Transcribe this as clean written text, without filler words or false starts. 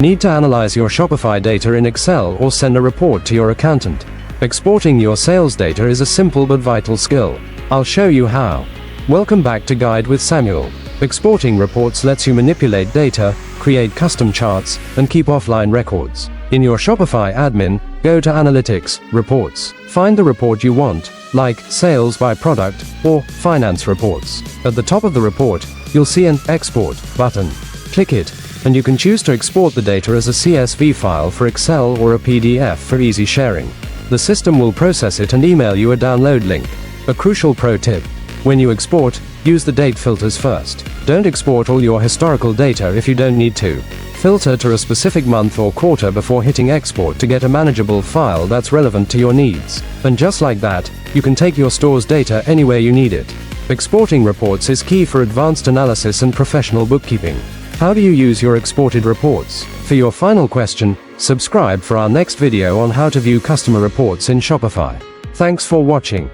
Need to analyze your Shopify data in Excel or send a report to your accountant? Exporting your sales data is a simple but vital skill. I'll show you how. Welcome back to Guide with Samuel. Exporting reports lets you manipulate data, create custom charts, and keep offline records. In your Shopify admin, go to Analytics, Reports. Find the report you want, like Sales by Product or Finance Reports. At the top of the report, you'll see an Export button. Click it, and you can choose to export the data as a CSV file for Excel or a PDF for easy sharing. The system will process it and email you a download link. A crucial pro tip: when you export, use the date filters first. Don't export all your historical data if you don't need to. Filter to a specific month or quarter before hitting export to get a manageable file that's relevant to your needs. And just like that, you can take your store's data anywhere you need it. Exporting reports is key for advanced analysis and professional bookkeeping. How do you use your exported reports? For your final question, subscribe for our next video on how to view customer reports in Shopify. Thanks for watching.